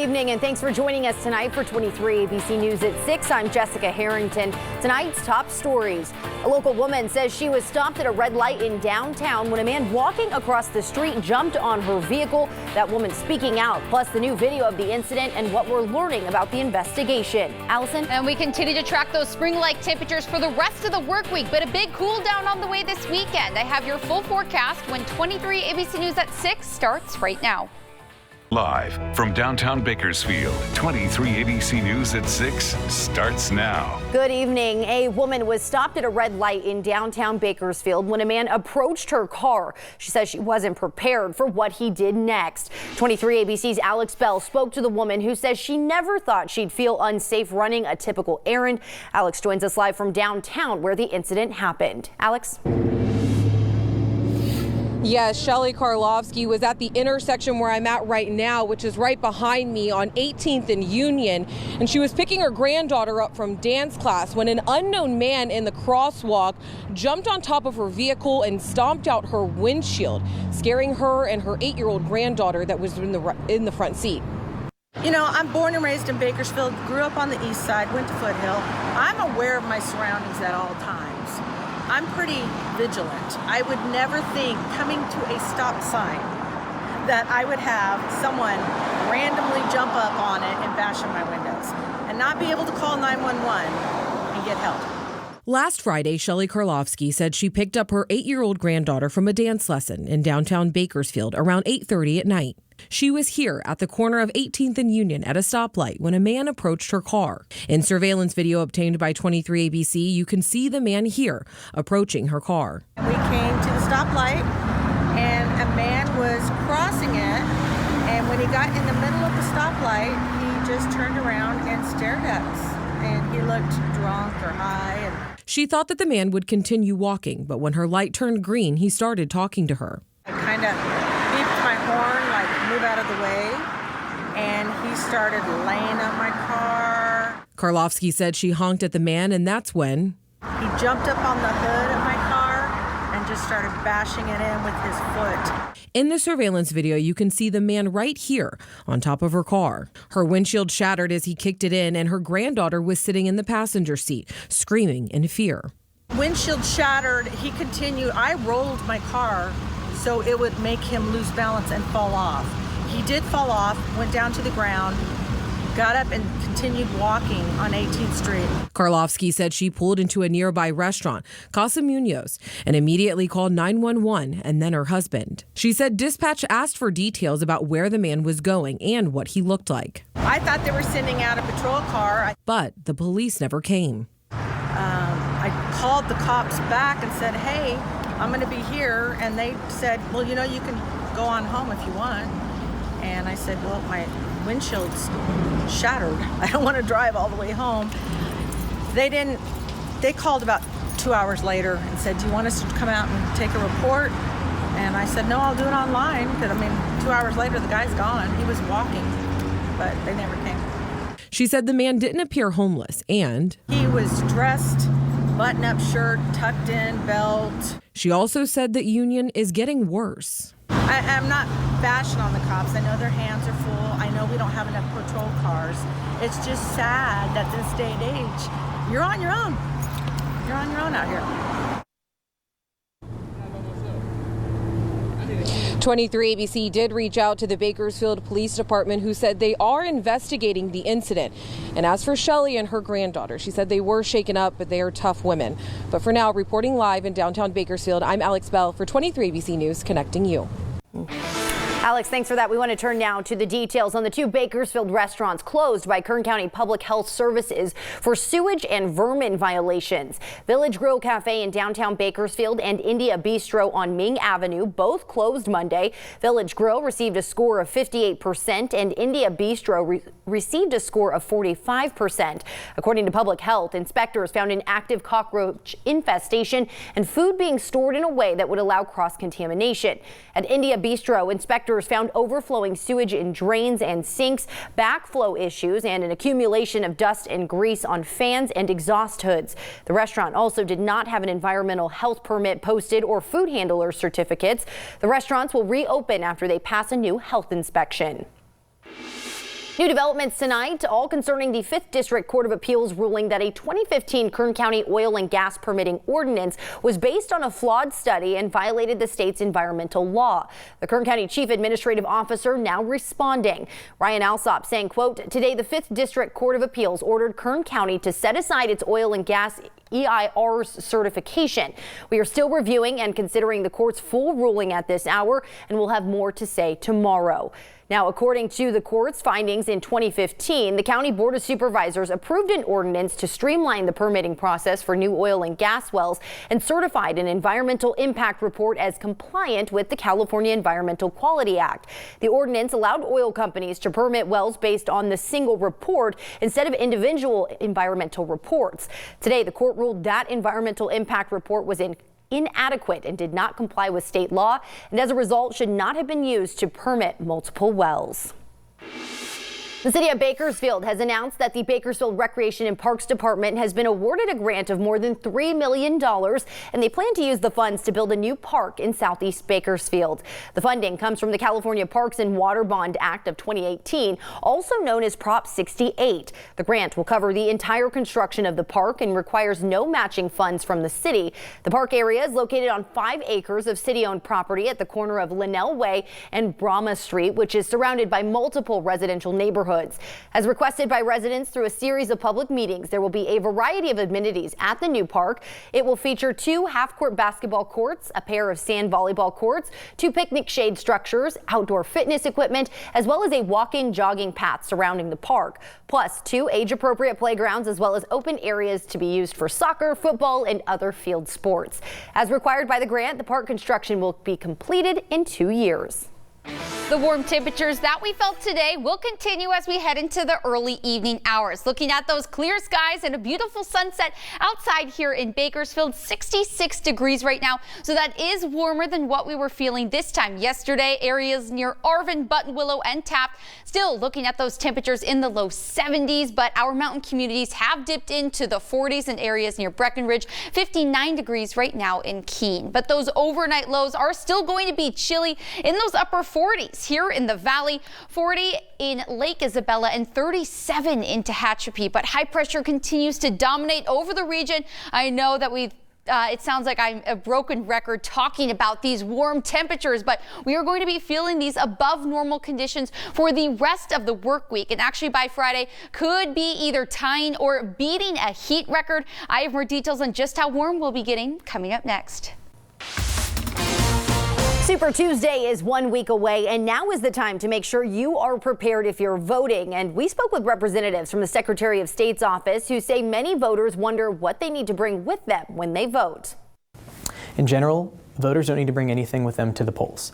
evening and thanks for joining us tonight for 23 ABC News at 6. I'm Jessica Harrington. Tonight's top stories. A local woman says she was stopped at a red light in downtown when a man walking across the street jumped on her vehicle. That woman speaking out, plus the new video of the incident and what we're learning about the investigation. Allison? And we continue to track those spring-like temperatures for the rest of the work week, but a big cool down on the way this weekend. I have your full forecast when 23 ABC News at 6 starts right now. Live from downtown Bakersfield, 23 ABC News at 6 starts now. Good evening. A woman was stopped at a red light in downtown Bakersfield when a man approached her car. She says she wasn't prepared for what he did next. 23 ABC's Alex Bell spoke to the woman who says she never thought she'd feel unsafe running a typical errand. Alex joins us live from downtown where the incident happened. Alex? Yes, Shelly Karlovsky was at the intersection where I'm at right now, which is right behind me on 18th and Union, and she was picking her granddaughter up from dance class when an unknown man in the crosswalk jumped on top of her vehicle and stomped out her windshield, scaring her and her 8-year-old granddaughter that was in the front seat. You know, I'm born and raised in Bakersfield, grew up on the east side, went to Foothill. I'm aware of my surroundings at all times. I'm pretty vigilant. I would never think coming to a stop sign that I would have someone randomly jump up on it and bash in my windows and not be able to call 911 and get help. Last Friday, Shelly Karlovsky said she picked up her 8-year-old granddaughter from a dance lesson in downtown Bakersfield around 8:30 at night. She was here at the corner of 18th and Union at a stoplight when a man approached her car. In surveillance video obtained by 23 ABC, you can see the man here approaching her car. We came to the stoplight and a man was crossing it, and when he got in the middle of the stoplight, he just turned around and stared at us, and he looked drunk or high. She thought that the man would continue walking, but when her light turned green, he started talking to her. I kind of beeped my horn, like move out of the way, and he started laying up my car. Karlovsky said she honked at the man, and that's when he jumped up on the hood of my car and just started bashing it in with his foot. In the surveillance video, you can see the man right here on top of her car. Her windshield shattered as he kicked it in, and her granddaughter was sitting in the passenger seat, screaming in fear. Windshield shattered. He continued. I rolled my car so it would make him lose balance and fall off. He did fall off, went down to the ground, got up and continued walking on 18th Street. Karlovsky said she pulled into a nearby restaurant, Casa Munoz, and immediately called 911 and then her husband. She said dispatch asked for details about where the man was going and what he looked like. I thought they were sending out a patrol car. But the police never came. I called the cops back and said, hey, I'm going to be here. And they said, well, you know, you can go on home if you want. And I said, well, my windshield's shattered. I don't want to drive all the way home. They called about 2 hours later and said, do you want us to come out and take a report? And I said, no, I'll do it online. Because, 2 hours later, the guy's gone. He was walking, but they never came. She said the man didn't appear homeless and he was dressed, button-up shirt, tucked in, belt. She also said that Union is getting worse. I'm not bashing on the cops. I know their hands are full. I know we don't have enough patrol cars. It's just sad that this day and age, you're on your own. You're on your own out here. 23 ABC did reach out to the Bakersfield Police Department, who said they are investigating the incident. And as for Shelly and her granddaughter, she said they were shaken up, but they are tough women. But for now, reporting live in downtown Bakersfield, I'm Alex Bell for 23 ABC News, connecting you. Alex, thanks for that. We want to turn now to the details on the 2 Bakersfield restaurants closed by Kern County Public Health Services for sewage and vermin violations. Village Grill Cafe in downtown Bakersfield and India Bistro on Ming Avenue both closed Monday. Village Grill received a score of 58% and India Bistro received a score of 45%. According to Public Health, inspectors found an active cockroach infestation and food being stored in a way that would allow cross-contamination. At India Bistro, inspectors found overflowing sewage in drains and sinks, backflow issues, and an accumulation of dust and grease on fans and exhaust hoods. The restaurant also did not have an environmental health permit posted or food handler certificates. The restaurants will reopen after they pass a new health inspection. New developments tonight, all concerning the 5th District Court of Appeals ruling that a 2015 Kern County oil and gas permitting ordinance was based on a flawed study and violated the state's environmental law. The Kern County Chief Administrative Officer now responding. Ryan Alsop saying, quote, today the 5th District Court of Appeals ordered Kern County to set aside its oil and gas EIR's certification. We are still reviewing and considering the court's full ruling at this hour, and we'll have more to say tomorrow. Now, according to the court's findings in 2015, the County Board of Supervisors approved an ordinance to streamline the permitting process for new oil and gas wells and certified an environmental impact report as compliant with the California Environmental Quality Act. The ordinance allowed oil companies to permit wells based on the single report instead of individual environmental reports. Today, the court ruled that environmental impact report was inadequate and did not comply with state law, and as a result should not have been used to permit multiple wells. The city of Bakersfield has announced that the Bakersfield Recreation and Parks Department has been awarded a grant of more than $3 million, and they plan to use the funds to build a new park in Southeast Bakersfield. The funding comes from the California Parks and Water Bond Act of 2018, also known as Prop 68. The grant will cover the entire construction of the park and requires no matching funds from the city. The park area is located on 5 acres of city-owned property at the corner of Linnell Way and Brahma Street, which is surrounded by multiple residential neighborhoods. As requested by residents through a series of public meetings, there will be a variety of amenities at the new park. It will feature 2 half-court basketball courts, a pair of sand volleyball courts, 2 picnic shade structures, outdoor fitness equipment, as well as a walking, jogging path surrounding the park, plus 2 age-appropriate playgrounds, as well as open areas to be used for soccer, football, and other field sports. As required by the grant, the park construction will be completed in 2 years. The warm temperatures that we felt today will continue as we head into the early evening hours. Looking at those clear skies and a beautiful sunset outside here in Bakersfield, 66 degrees right now. So that is warmer than what we were feeling this time yesterday. Areas near Arvin, Buttonwillow, and Taft still looking at those temperatures in the low 70s, but our mountain communities have dipped into the 40s in areas near Breckenridge, 59 degrees right now in Keene. But those overnight lows are still going to be chilly in those upper 40s here in the valley, 40 in Lake Isabella and 37 in Tehachapi. But high pressure continues to dominate over the region. I know that it sounds like I'm a broken record talking about these warm temperatures, but we are going to be feeling these above normal conditions for the rest of the work week. And actually by Friday could be either tying or beating a heat record. I have more details on just how warm we'll be getting coming up next. Super Tuesday is 1 week away, and now is the time to make sure you are prepared if you're voting. And we spoke with representatives from the Secretary of State's office who say many voters wonder what they need to bring with them when they vote. In general, voters don't need to bring anything with them to the polls.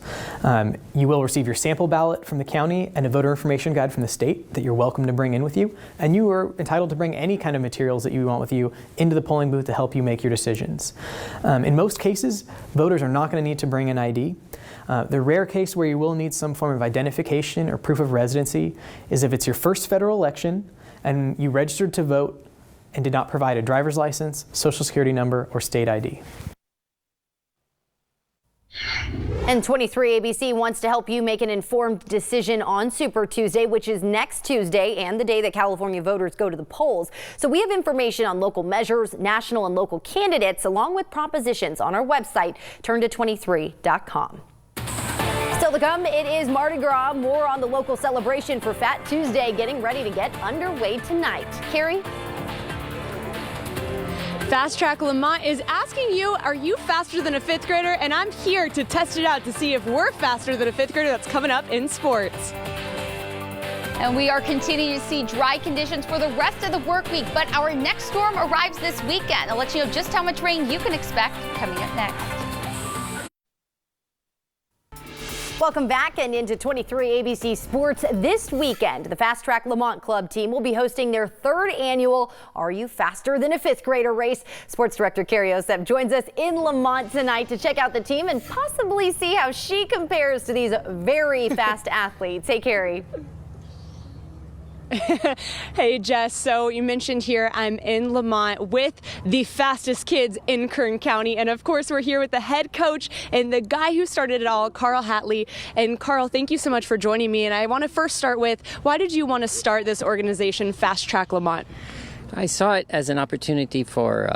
You will receive your sample ballot from the county and a voter information guide from the state that you're welcome to bring in with you. And you are entitled to bring any kind of materials that you want with you into the polling booth to help you make your decisions. In most cases, voters are not going to need to bring an ID. The rare case where you will need some form of identification or proof of residency is if it's your first federal election and you registered to vote and did not provide a driver's license, social security number, or state ID. And 23 ABC wants to help you make an informed decision on Super Tuesday, which is next Tuesday and the day that California voters go to the polls. So we have information on local measures, national and local candidates, along with propositions on our website, turnto23.com. Still to come, it is Mardi Gras. More on the local celebration for Fat Tuesday getting ready to get underway tonight. Carrie? Fast Track Lamont is asking you, are you faster than a 5th grader? And I'm here to test it out to see if we're faster than a 5th grader. That's coming up in sports. And we are continuing to see dry conditions for the rest of the work week, but our next storm arrives this weekend. I'll let you know just how much rain you can expect coming up next. Welcome back and into 23 ABC Sports. This weekend, the Fast Track Lamont Club team will be hosting their 3rd annual Are You Faster Than a 5th Grader race. Sports Director Carrie Osep joins us in Lamont tonight to check out the team and possibly see how she compares to these very fast athletes. Hey, Carrie. Hey Jess, so you mentioned here I'm in Lamont with the fastest kids in Kern County, and of course we're here with the head coach and the guy who started it all, Carl Hatley. And Carl, thank you so much for joining me, and I want to first start with, why did you want to start this organization, Fast Track Lamont? I saw it as an opportunity for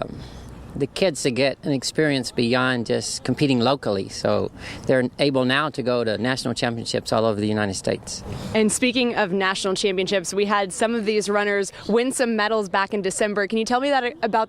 the kids to get an experience beyond just competing locally. So they're able now to go to national championships all over the United States. And speaking of national championships, we had some of these runners win some medals back in December. Can you tell me about